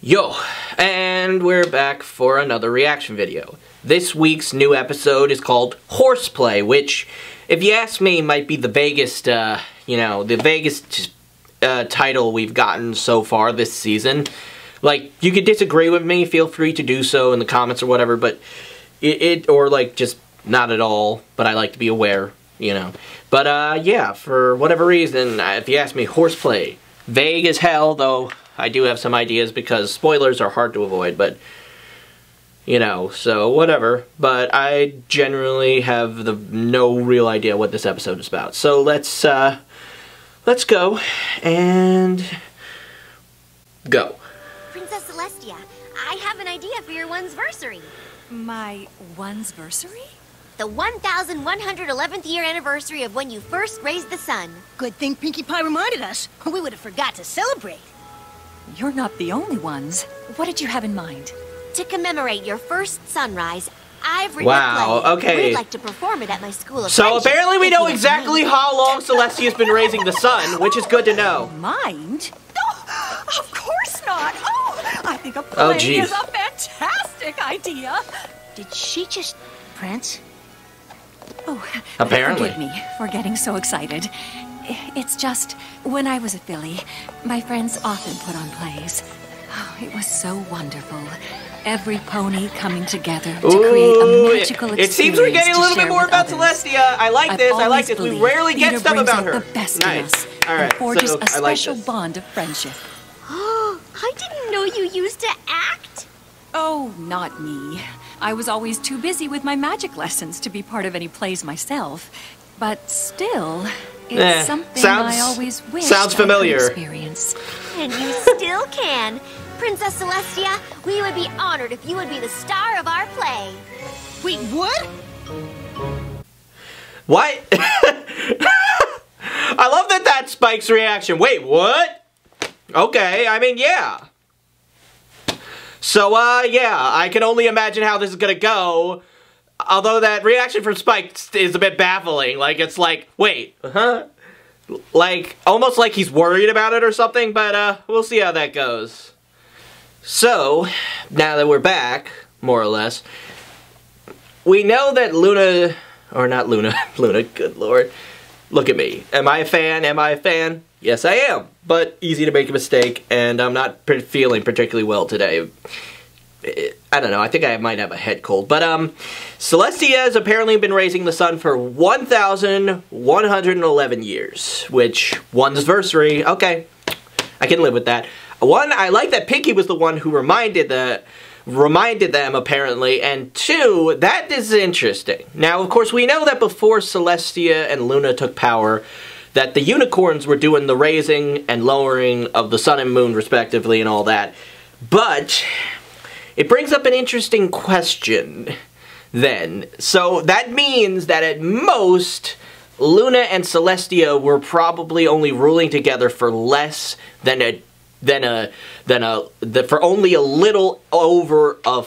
Yo, and we're back for another reaction video. This week's new episode is called Horseplay, which, if you ask me, might be the vaguest, title we've gotten so far this season. Like, you could disagree with me, feel free to do so in the comments or whatever, but or like, just not at all, but I like to be aware, you know. But, yeah, for whatever reason, if you ask me, Horseplay. Vague as hell, though I do have some ideas because spoilers are hard to avoid, but, you know, so whatever. But I generally have no real idea what this episode is about. So let's go and go. Princess Celestia, I have an idea for your one'sversary. My one'sversary? The 1111th year anniversary of when you first raised the sun. Good thing Pinkie Pie reminded us. We would have forgot to celebrate. You're not the only ones. What did you have in mind? To commemorate your first sunrise, I've written Wow, a play. okay. We'd like to perform it at my school of So friendship, apparently we if know you exactly mind. how long Celestia's been raising the sun, which is good to know. Mind? Oh, of course not. Oh, I think a Oh, play geez. is a fantastic idea. Did she just prance? Oh, Apparently. Forgive me for getting so excited. It's just, when I was a filly, my friends often put on plays. Oh, it was so wonderful. Every pony coming together to create a magical experience. It seems we're getting a little to bit share more with about others. Celestia. I like this. I like always this. We believed rarely get theater stuff brings about out her. the best Nice. in us All right. and forges So a I like special this. bond of friendship. Oh, I didn't know you used to act. Oh, not me. I was always too busy with my magic lessons to be part of any plays myself. But still, it's something I always wished sounds familiar. I could experience. And you still can. Princess Celestia, we would be honored if you would be the star of our play. Wait, what? What? I love that that's Spike's reaction. Wait, what? Okay, I mean, yeah. So, yeah, I can only imagine how this is gonna go. Although that reaction from Spike is a bit baffling. Like, it's like, wait, huh? Like, almost like he's worried about it or something, but, we'll see how that goes. So, now that we're back, more or less, we know that Luna, or not Luna, Luna, good lord. Look at me. Am I a fan? Am I a fan? Yes, I am. But easy to make a mistake, and I'm not feeling particularly well today. I don't know, I think I might have a head cold. But, Celestia has apparently been raising the sun for 1,111 years. Which, one'sversary, okay, I can live with that. One, I like that Pinkie was the one who reminded them, apparently. And two, that is interesting. Now, of course, we know that before Celestia and Luna took power, that the unicorns were doing the raising and lowering of the sun and moon, respectively, and all that. But it brings up an interesting question, then. So that means that at most, Luna and Celestia were probably only ruling together for less than for only a little over a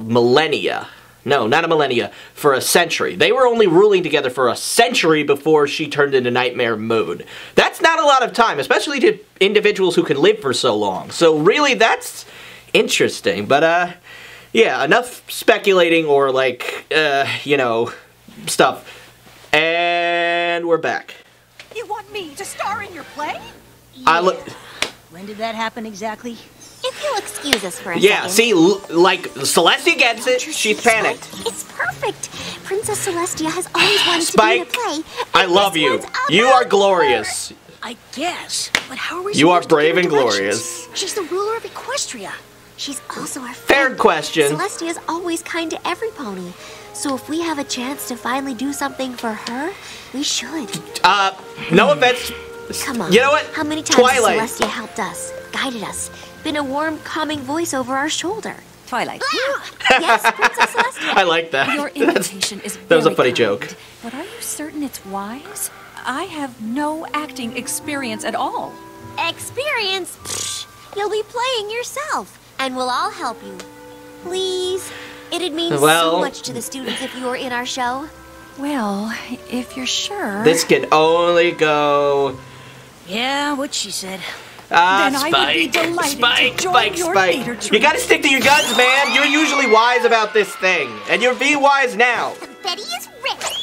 millennia. No, not a millennia, for a century. They were only ruling together for a century before she turned into Nightmare Moon. That's not a lot of time, especially to individuals who can live for so long. So really, that's interesting. But, yeah, enough speculating or, like, you know, stuff. And we're back. You want me to star in your play? Yeah. When did that happen exactly? If you'll excuse us for a Yeah, second. see, like, Celestia gets it, Don't you she's see, panicked. Spike? It's perfect. Princess Celestia has always wanted Spike, to be in a play. I and love this you. one's about You are her. glorious. I guess. But how are we You are supposed to brave give and her directions? glorious. She's the ruler of Equestria. She's also our Fair friend. question. Celestia's always kind to every pony. So if we have a chance to finally do something for her, we should. No offense. Come on. You know what? How many times Twilight. has Celestia helped us, guided us, been a warm, calming voice over our shoulder? Twilight. Yes, Princess Celestia. I like that. Your invitation is that was a very funny kind, joke. But are you certain it's wise? I have no acting experience at all. Experience? Psh, you'll be playing yourself, and we'll all help you. Please? It'd mean so much to the students if you were in our show. Well, if you're sure. This can only go... Yeah, what she said. Then I would be delighted to join your theater troupe. You gotta stick to your guns, man. You're usually wise about this thing. And you're being wise now. Betty is ready.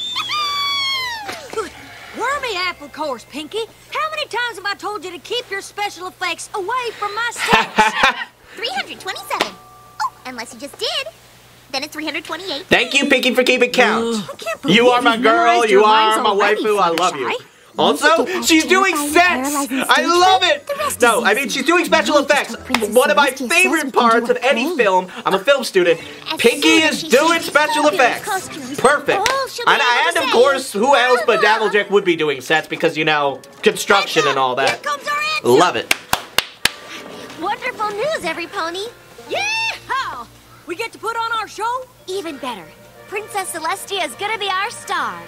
Wormy apple course, Pinky. How many times have I told you to keep your special effects away from my sets? 327. Oh, unless you just did. Then it's 328. Thank you, Pinky, for keeping count. I can't believe You are my you've girl. memorized You your are lines my already, waifu. I love you. Once Also, you get she's that doing terrifying, sets. paralyzing I stage love fright, it. the rest No, is I mean, easy. she's doing special You just effects. hope Princess One of my Celestia says we favorite can do parts a of any play. film. I'm a film student. As Pinky soon as is she doing sees special fabulous effects. costumes, Perfect. all she'll be able And to of say course, is, who else but "Bravo!" Dapplejack would be doing sets because, you know, construction and all Here that. comes our answer. Love it. Wonderful news, every pony. Yeehaw! We get to put on our show? Even better. Princess Celestia is gonna be our star.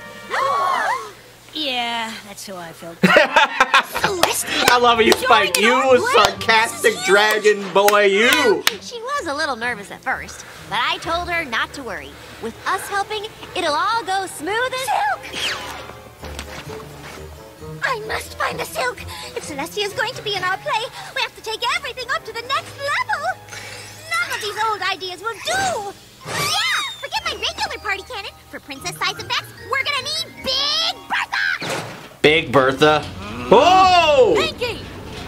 Yeah, that's how I felt. Celestia? I love you, Spike. You sarcastic dragon boy, you. She was a little nervous at first, but I told her not to worry. With us helping, it'll all go smooth as silk. I must find the silk. If Celestia is going to be in our play, we have to take everything up to the next level. None of these old ideas will do. Yeah, forget my regular party cannon. For princess size effects, we're gonna need Big Bertha. Big Bertha. Whoa! Pinky!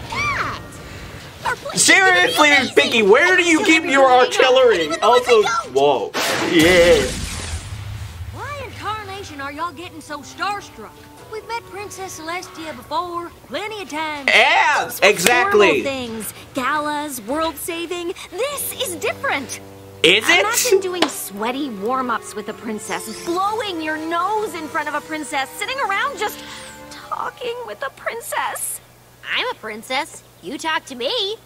Cat. Our place Seriously, is gonna be Pinky, amazing. where do you keep your artillery? Also, whoa. Yeah. Why in tarnation are y'all getting so starstruck? We've met Princess Celestia before, plenty of times. Yeah, exactly. Formal things, galas, world saving. This is different. Is Imagine it? doing sweaty warm-ups with a princess, blowing your nose in front of a princess, sitting around just talking with a princess. I'm a princess. You talk to me.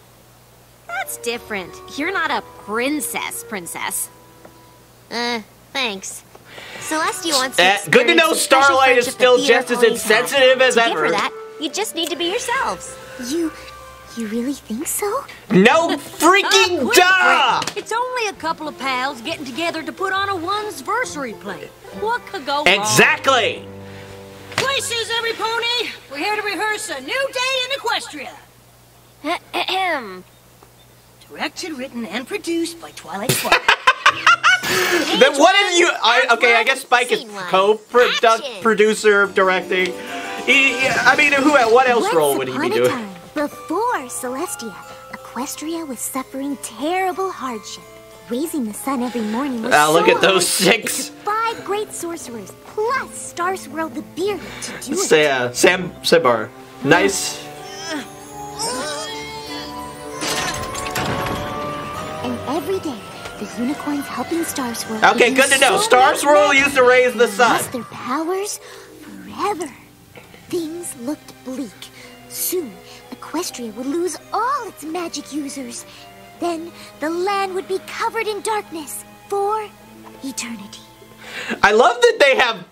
That's different. You're not a princess. Thanks. Celestia wants Good to know experience the special Starlight is friendship still the theater just as ponies have. insensitive as To give ever. her that, you just need to be yourselves. You really think so? No freaking Quit, duh! Fred. It's only a couple of pals getting together to put on a one's-versary play. What could go wrong? Exactly. Places, every pony! We're here to rehearse A New Day in Equestria. Ahem. Directed, written, and produced by Twilight Spark. Then what if you? Okay, I guess Spike is Scene one. co-producer, producer, directing. I mean, what else role would he be doing? Time, before Celestia, Equestria was suffering terrible hardship. Raising the sun every morning was Look so at those hard. 6. It took 5 great sorcerers, plus Star Swirl the Bearded, to do it. Say, Sam Sibar. Nice. And every day, the unicorns helping Star Swirl. Okay, would good to use know. so Star much Swirl magic used to raise the and sun. lost their powers forever. Things looked bleak. Soon, Equestria would lose all its magic users. Then, the land would be covered in darkness for eternity. I love that they have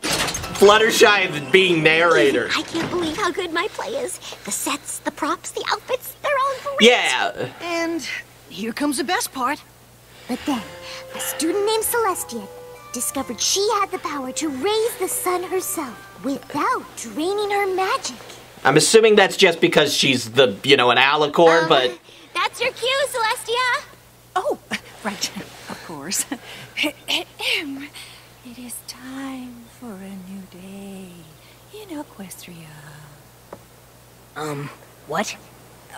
Fluttershy being narrator. I can't believe how good my play is. The sets, the props, the outfits, they're all great. Yeah. And here comes the best part. But then, a student named Celestia discovered she had the power to raise the sun herself without draining her magic. I'm assuming that's just because she's an alicorn, but... That's your cue, Celestia. Oh, right, of course. It is time for a new day in Equestria. What?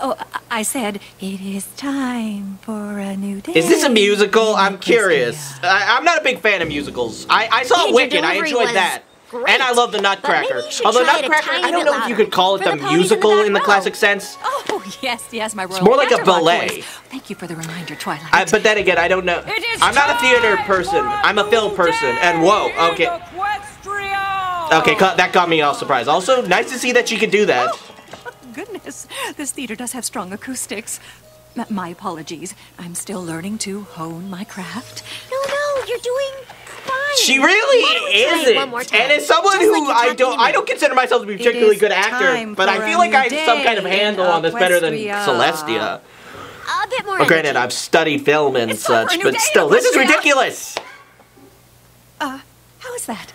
Oh, I said it is time for a new day. Is this a musical? in I'm curious. Equestria. I'm not a big fan of musicals. I saw Hey, your Wicked. I delivery enjoyed was that. great, And I love the Nutcracker. but maybe you should Although try it a Nutcracker, tiny I don't bit know if you louder. could call it For the the ponies in the musical back in the row. classic sense. Oh, yes, my royal. more like a Canterlot ballet. voice. Thank you for the reminder, Twilight. But then again, I don't know. It is I'm not a theater time person. for a I'm a film new person. day And whoa, in okay. Equestria! Okay, that got me all surprised. Also, nice to see that she can do that. Goodness, this theater does have strong acoustics. My apologies. I'm still learning to hone my craft. No, you're doing fine. She Why really don't we try it isn't. one more time? And as someone Just who like you're I talking to me. don't consider myself to be a particularly is good actor, time but I for feel a like new I have some kind of day handle in on this better than Equestria. Celestia. A bit more Well, granted, energy. I've studied film and It's time for such, a new but day in still, this is Equestria. ridiculous. How is that?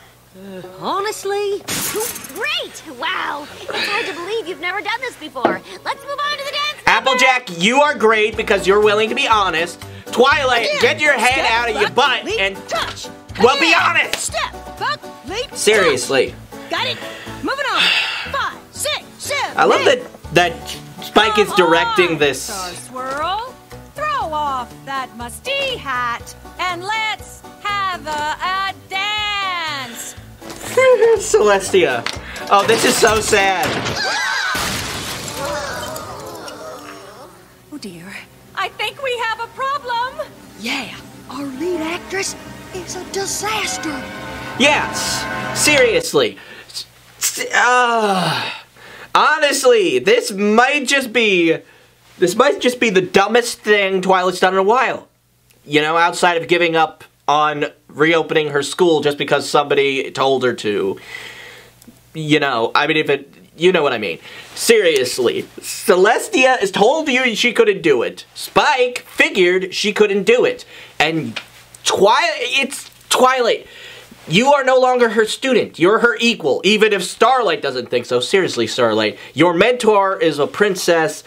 Honestly, Great! Wow! It's hard to believe you've never done this before. Let's move on to the dance Applejack, you are great because you're willing to be honest. Twilight, get your head out of your butt and touch. Well, be honest. Step, buck, leap, seriously. Got it. Moving on. 5, 6, 7. I love that Spike is directing this. Swirl, throw off that musty hat and let's have a dance. Celestia. Oh, this is so sad. Oh dear, I think we have a problem. Yeah, our lead actress is a disaster. Yes, seriously. Honestly, this might just be the dumbest thing Twilight's done in a while. You know, outside of giving up on reopening her school just because somebody told her to. You know, I mean, you know what I mean. Seriously, Celestia has told you she couldn't do it. Spike figured she couldn't do it. And it's Twilight. You are no longer her student. You're her equal, even if Starlight doesn't think so. Seriously, Starlight. Your mentor is a princess.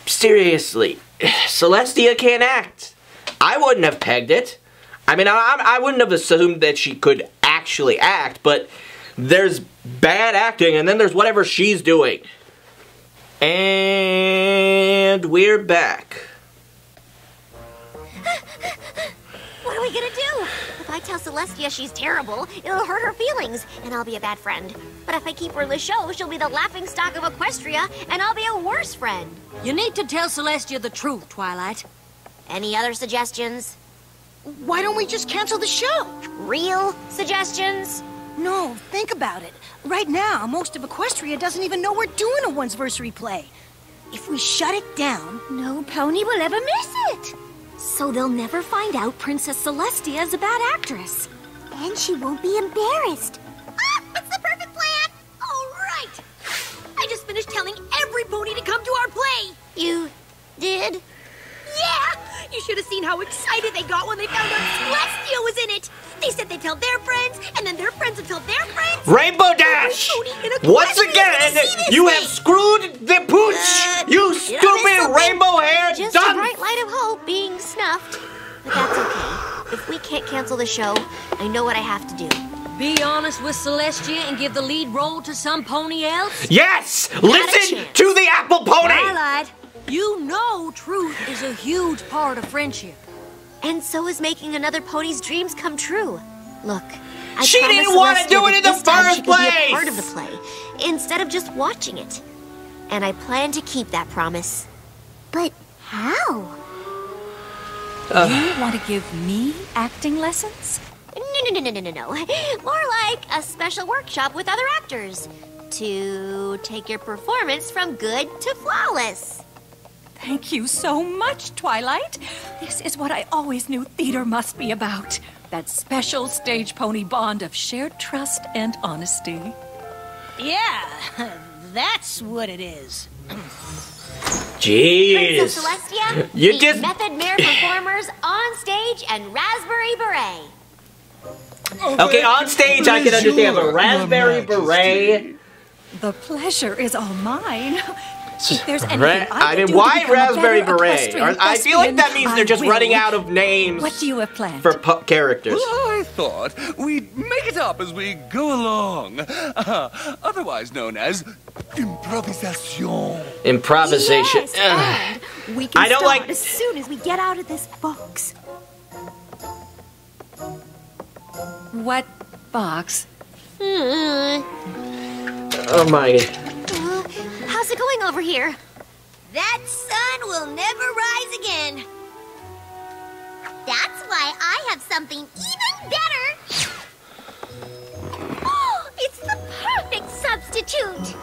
Seriously. Celestia can't act. I wouldn't have pegged it. I mean, I wouldn't have assumed that she could actually act, but there's bad acting, and then there's whatever she's doing. And we're back. What are we gonna do? If I tell Celestia she's terrible, it'll hurt her feelings, and I'll be a bad friend. But if I keep her in the show, she'll be the laughingstock of Equestria, and I'll be a worse friend. You need to tell Celestia the truth, Twilight. Any other suggestions? Why don't we just cancel the show? Real suggestions? No, think about it. Right now, most of Equestria doesn't even know we're doing a one'sversary play. If we shut it down, no pony will ever miss it. So they'll never find out Princess Celestia is a bad actress. And she won't be embarrassed. Ah, it's the perfect plan! All right! I just finished telling every pony to come to our play! You did? Yeah! You should have seen how excited they got when they found out Celestia was in it! They said they'd tell their friends, and then their friends would tell their friends! Rainbow Dash! Once again, you have screwed the pooch! You stupid rainbow-haired Just dumb! a bright light of hope being snuffed. But that's okay. If we can't cancel the show, I know what I have to do. Be honest with Celestia and give the lead role to some pony else? Yes! Listen to the apple pony! Twilight, you know truth is a huge part of friendship. And so is making another pony's dreams come true. Look, She didn't want to do it in the first place! Be a part of the play, instead of just watching it. And I plan to keep that promise. But how? You want to give me acting lessons? No. More like a special workshop with other actors. To take your performance from good to flawless. Thank you so much, Twilight. This is what I always knew theater must be about. That special stage pony bond of shared trust and honesty. yeah, that's what it is. Jeez. Princess Celestia, You meet just- Method Mare performers on stage and Raspberry Beret. Okay, on stage I can understand, but Raspberry Beret... The pleasure is all mine. If there's anything I can mean, do why to become a Raspberry better Beret? equestrian I feel like that thespian, means they're just I will. running out of names What do you have planned? for characters. I thought we'd make it up as we go along. Otherwise known as improvisation. Improvisation. Yes, and we can I don't start like- as soon as we get out of this box. What box? Oh my... How's it going over here? That sun will never rise again. That's why I have something even better. Oh, it's the perfect substitute.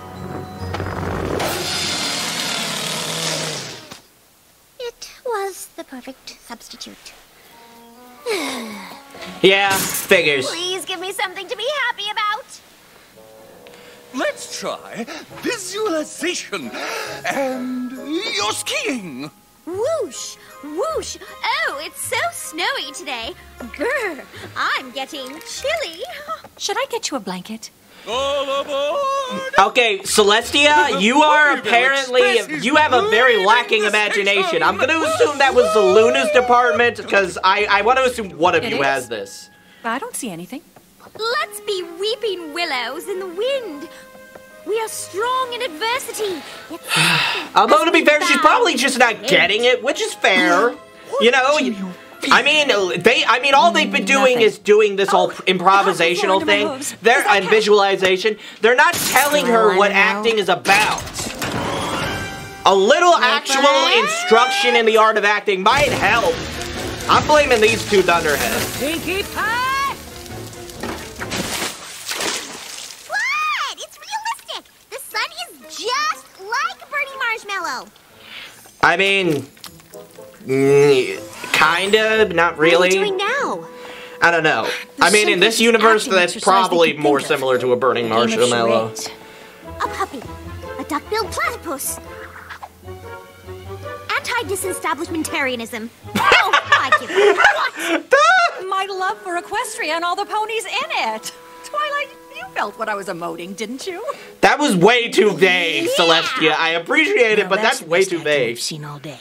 It was the perfect substitute. Yeah, figures. Please give me something to be happy about. Let's try visualization and you're skiing. Whoosh, whoosh. Oh, it's so snowy today. Brr, I'm getting chilly. Should I get you a blanket? All aboard! Okay, Celestia, you are apparently, you have a very lacking imagination. I'm gonna assume that was the Luna's department, because I want to assume one of you has this. I don't see anything. Let's be weeping willows in the wind. We are strong in adversity. Although, to be fair, she's probably just not getting it, which is fair. You know, I mean, all they've been doing is doing this whole improvisational thing. And visualization. They're not telling her what acting is about. A little actual instruction in the art of acting might help. I'm blaming these two thunderheads. Pinkie Pie! What? It's realistic. The sun is just like a burning marshmallow. I mean, kinda, but not really. What are you doing now? I don't know. I mean, in this universe, that's probably more similar to a burning marshmallow. A puppy. A duck-billed platypus. Anti-disestablishmentarianism. Oh, my God. What? My love for Equestria and all the ponies in it. Twilight, you felt what I was emoting, didn't you? That was way too vague, Celestia. I appreciate it, but that's way too vague. I've seen all day.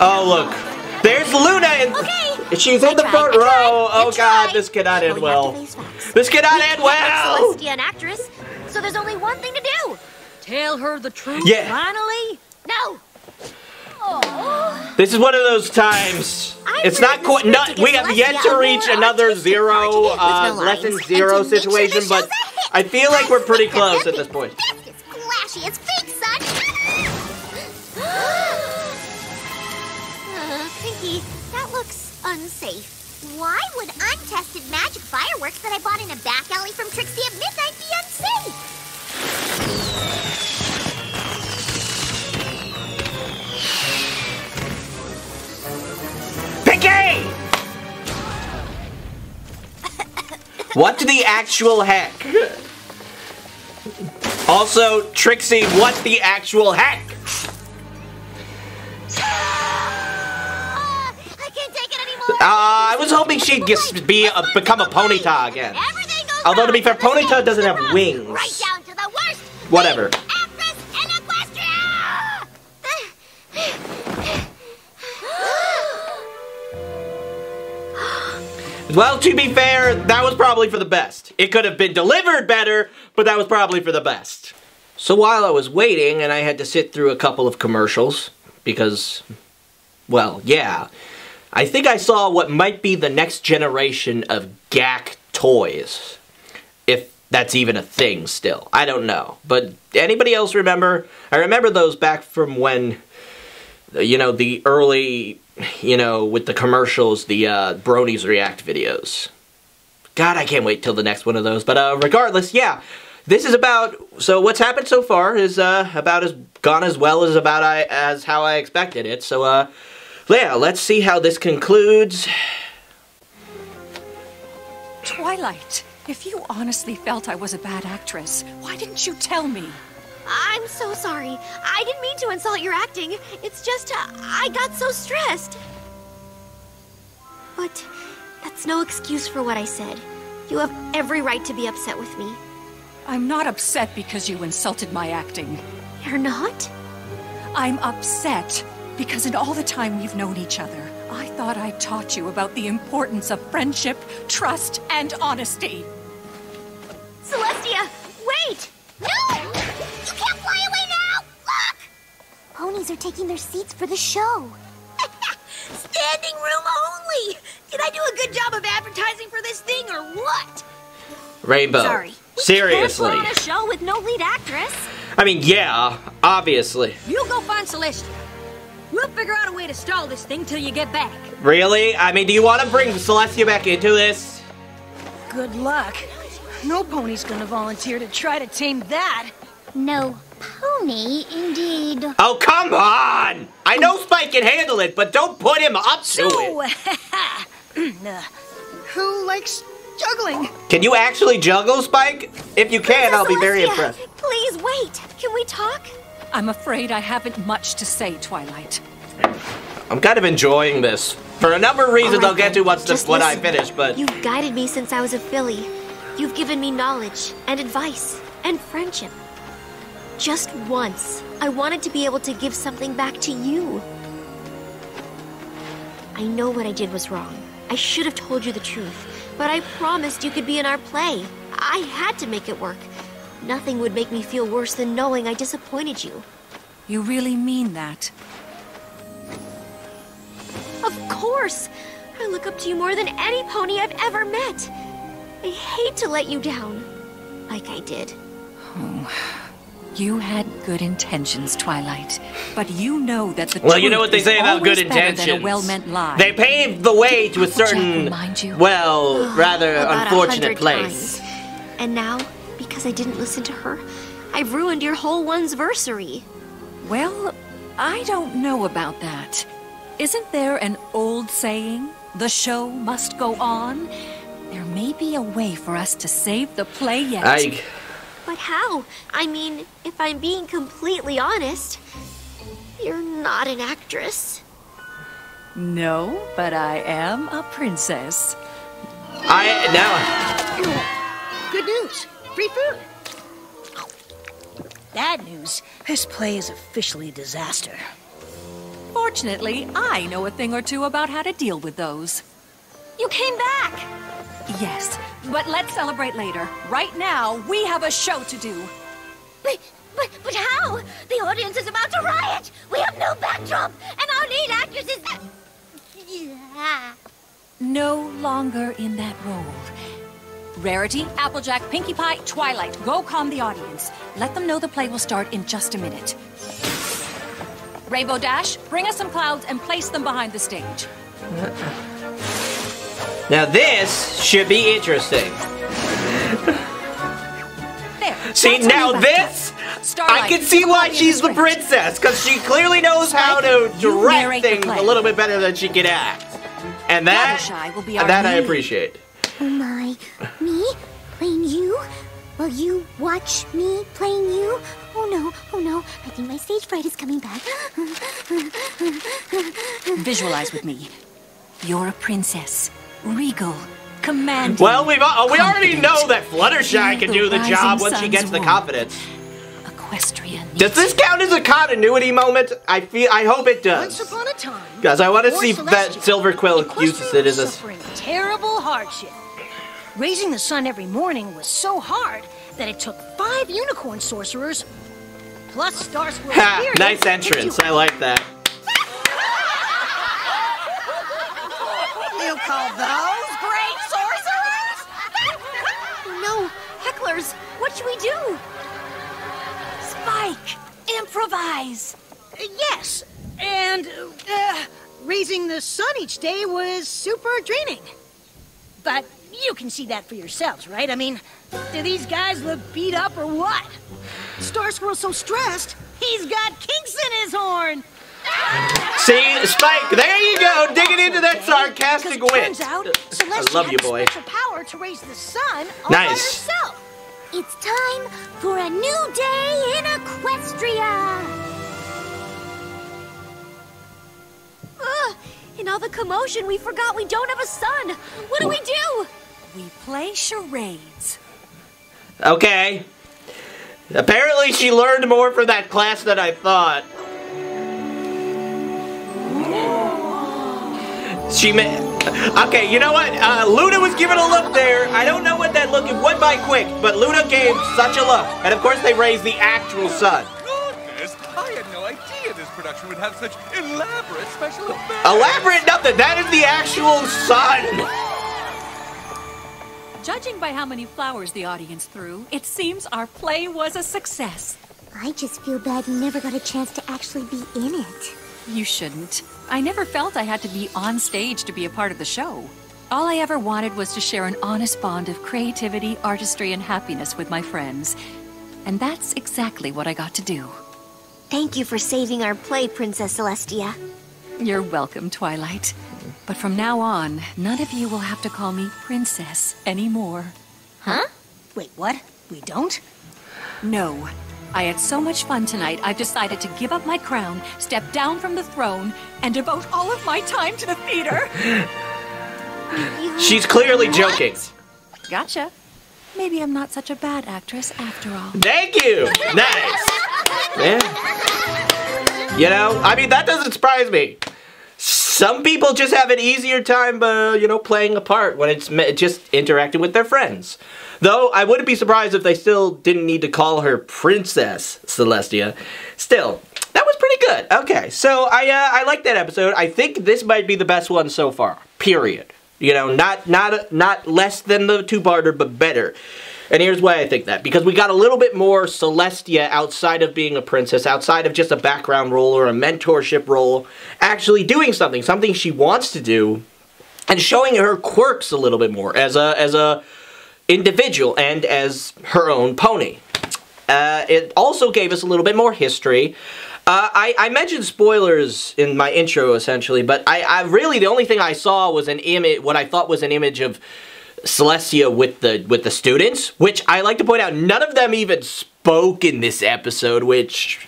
Oh, look. There's Luna, and she's in the front row. Oh, God, this cannot end well. This cannot end well. Celestia, an actress, so there's only one thing to do. Tell her the truth, Yeah. finally? No. This is one of those times. It's not quite. We have yet to reach another less than zero situation, but I feel like we're pretty close at this point. This is flashy as fake, son. Pinkie, that looks unsafe. Why would untested magic fireworks that I bought in a back alley from Trixie at midnight be unsafe? Pinkie! What the actual heck? Also, Trixie, what the actual heck? I can't take it anymore. I was hoping she'd become a Ponyta again. Everything goes Although, to be fair, wrong. Ponyta doesn't have wings. Right down to the worst. Whatever. Actress in Equestria! Well, to be fair, that was probably for the best. It could have been delivered better, but that was probably for the best. So while I was waiting, and I had to sit through a couple of commercials, because, well, yeah, I think I saw what might be the next generation of GAC toys. If that's even a thing still. I don't know. But anybody else remember? I remember those back from when, you know, the early, you know, with the commercials, the Bronies React videos. God, I can't wait till the next one of those. But regardless, yeah. This is about, so what's happened so far is about as gone as well as how I expected it. So, yeah, let's see how this concludes. Twilight, if you honestly felt I was a bad actress, why didn't you tell me? I'm so sorry. I didn't mean to insult your acting. It's just, I got so stressed. But that's no excuse for what I said. You have every right to be upset with me. I'm not upset because you insulted my acting. You're not? I'm upset because in all the time we've known each other, I thought I taught you about the importance of friendship, trust, and honesty. Celestia, wait! No! You can't fly away now! Look! Ponies are taking their seats for the show. Standing room only! Did I do a good job of advertising for this thing or what? Rainbow. Sorry. Seriously. Can't put on a show with no lead actress. I mean, yeah, obviously. You go find Celestia. We'll figure out a way to stall this thing till you get back. Really? I mean, do you want to bring Celestia back into this? Good luck. No pony's gonna volunteer to try to tame that. No pony, indeed. Oh, come on! I know Spike can handle it, but don't put him up to it. Who likes juggling? Can you actually juggle, Spike? If you can, I'll be very impressed. Please wait. Can we talk? I'm afraid I haven't much to say, Twilight. I'm kind of enjoying this. For a number of reasons I'll get to once I finish, but... You've guided me since I was a filly. You've given me knowledge and advice and friendship. Just once, I wanted to be able to give something back to you. I know what I did was wrong. I should have told you the truth, but I promised you could be in our play. I had to make it work. Nothing would make me feel worse than knowing I disappointed you. You really mean that? Of course! I look up to you more than any pony I've ever met. I hate to let you down, like I did. Oh, you had good intentions, Twilight, but you know that the Well, you know truth what they is say about good always better than intentions. a well-meant lie. They paved the way to a Applejack certain, remind you? well, rather About unfortunate 100 place. times. And now, because I didn't listen to her, I've ruined your whole one's-versary. Well, I don't know about that. Isn't there an old saying, the show must go on? There may be a way for us to save the play yet. But how? I mean, if I'm being completely honest, you're not an actress. No, but I am a princess. Good news. Free food. Bad news. This play is officially a disaster. Fortunately, I know a thing or two about how to deal with those. You came back! Yes, but let's celebrate later. Right now, we have a show to do. But how? The audience is about to riot! We have no backdrop, and our lead actress is... Yeah. No longer in that role. Rarity, Applejack, Pinkie Pie, Twilight, go calm the audience. Let them know the play will start in just a minute. Rainbow Dash, bring us some clouds and place them behind the stage. Now this should be interesting. There. See, that's now when you this, Starlight, I can see come why on, she's the Spike. princess, because she clearly knows how to you direct narrate the things play. a little bit better than she can act. And that, Fluttershy will be our that I lead. appreciate. Oh my. Me? Playing you? Will you watch me playing you? Oh no, oh no. I think my stage fright is coming back. Visualize with me. You're a princess. Regal. Commanding. Well, we already confident. know that Fluttershy can do the rising job once she sun's gets the warmth. confidence. Equestrian. Does this count as a continuity moment? I hope it Once does. upon a time, Because I want to before see that Celestia, Silver Quill uses Equestria it as was a... suffering terrible hardship. Raising the sun every morning was so hard that it took 5 unicorn sorcerers plus Star Squirrel. Ha! period, Nice to entrance. do I like that. You call those great sorcerers? No, hecklers, what should we do? Spike. Improvise. Yes, and raising the sun each day was super draining. But you can see that for yourselves, right? I mean, do these guys look beat up or what? Star Squirrel's so stressed, he's got kinks in his horn. See, Spike, there you go, digging into that sarcastic Because wit. turns out, I Celestia love you, had the boy. special power to raise the sun all Nice. by herself. It's time for a new day in Equestria. Ugh, in all the commotion, we forgot we don't have a sun. What do we do? We play charades. Okay. Apparently she learned more from that class than I thought. Okay, you know what? Luna was giving a look there. I don't know what that look, it went by quick, but Luna gave such a look. And of course they raised the actual sun. Goodness, I had no idea this production would have such elaborate special effects. Elaborate nothing, that is the actual sun. Judging by how many flowers the audience threw, it seems our play was a success. I just feel bad you never got a chance to actually be in it. You shouldn't. I never felt I had to be on stage to be a part of the show. All I ever wanted was to share an honest bond of creativity, artistry, and happiness with my friends. And that's exactly what I got to do. Thank you for saving our play, Princess Celestia. You're welcome, Twilight. But from now on, none of you will have to call me Princess anymore. Huh? Wait, what? We don't? No. I had so much fun tonight, I've decided to give up my crown, step down from the throne, and devote all of my time to the theater. She's clearly joking. Gotcha. maybe I'm not such a bad actress after all. Thank you! Nice! Yeah. You know, I mean, that doesn't surprise me. Some people just have an easier time, you know, playing a part when it's just interacting with their friends. Though, I wouldn't be surprised if they still didn't need to call her Princess Celestia. Still, that was pretty good. Okay, so I like that episode. I think this might be the best one so far. Period. You know, not less than the two-parter, but better. And here's why I think that. Because we got a little bit more Celestia outside of being a princess, outside of just a background role or a mentorship role, actually doing something she wants to do, and showing her quirks a little bit more as a individual and as her own pony. It also gave us a little bit more history. I mentioned spoilers in my intro, essentially, but I really, the only thing I saw was an image, what I thought was an image of Celestia with the students, which I like to point out, none of them even spoke in this episode, which,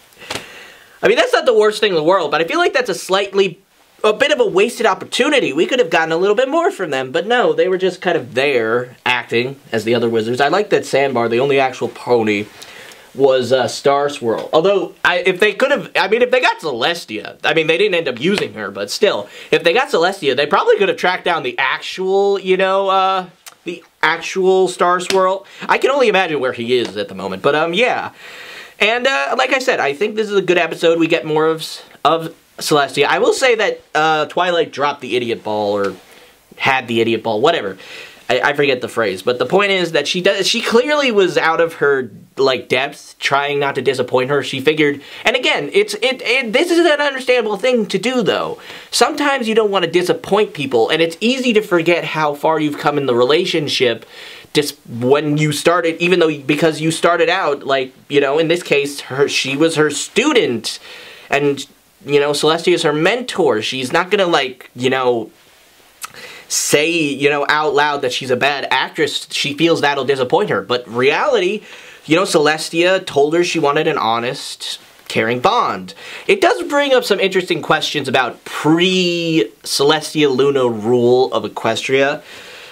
I mean, that's not the worst thing in the world, but I feel like that's a bit of a wasted opportunity. We could have gotten a little bit more from them, but no, they were just kind of there, acting as the other wizards. I like that Sandbar, the only actual pony, was Star Swirl. Although, if they got Celestia, I mean, they didn't end up using her, but still, if they got Celestia, they probably could have tracked down the actual, you know, the actual Star Swirl. I can only imagine where he is at the moment, but, yeah. And, like I said, I think this is a good episode. We get more of Celestia. I will say that, Twilight dropped the idiot ball, or had the idiot ball, whatever. I forget the phrase, but the point is that she clearly was out of her, like, depth, trying not to disappoint her. She figured, and again, this is an understandable thing to do, though. Sometimes you don't want to disappoint people, and it's easy to forget how far you've come in the relationship just when you started, even though, because you started out, like, you know, in this case, she was her student, and, you know, Celestia is her mentor. She's not gonna, like, you know, say, you know, out loud that she's a bad actress. She feels that'll disappoint her. But reality, you know, Celestia told her she wanted an honest, caring bond. It does bring up some interesting questions about pre-Celestia Luna rule of Equestria.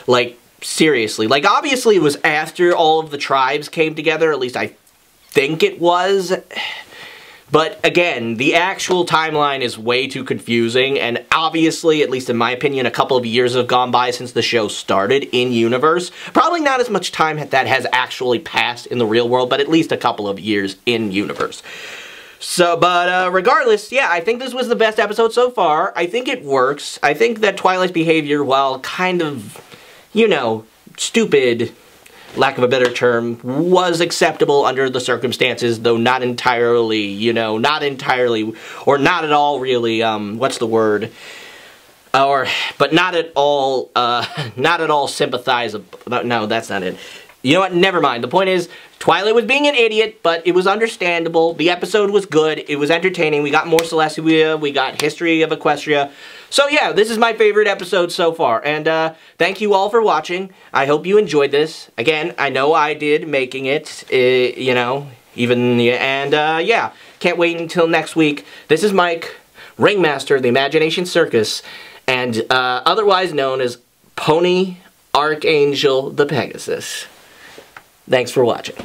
Like, seriously. Like, obviously it was after all of the tribes came together. At least I think it was. But again, the actual timeline is way too confusing, and obviously, at least in my opinion, a couple of years have gone by since the show started in-universe. Probably not as much time that has actually passed in the real world, but at least a couple of years in-universe. So, but regardless, yeah, I think this was the best episode so far. I think it works. I think that Twilight's behavior, while kind of, you know, stupid, lack of a better term, was acceptable under the circumstances, though not entirely, you know, not entirely, or not at all really, what's the word? But not at all sympathizable. No, that's not it. You know what, never mind. The point is, Twilight was being an idiot, but it was understandable. The episode was good. It was entertaining. We got more Celestia. We got history of Equestria. So yeah, this is my favorite episode so far. And thank you all for watching. I hope you enjoyed this. Again, I know I did making it, you know, yeah, can't wait until next week. This is Mike, Ringmaster of the Imagination Circus, and otherwise known as Pony Archangel the Pegasus. Thanks for watching.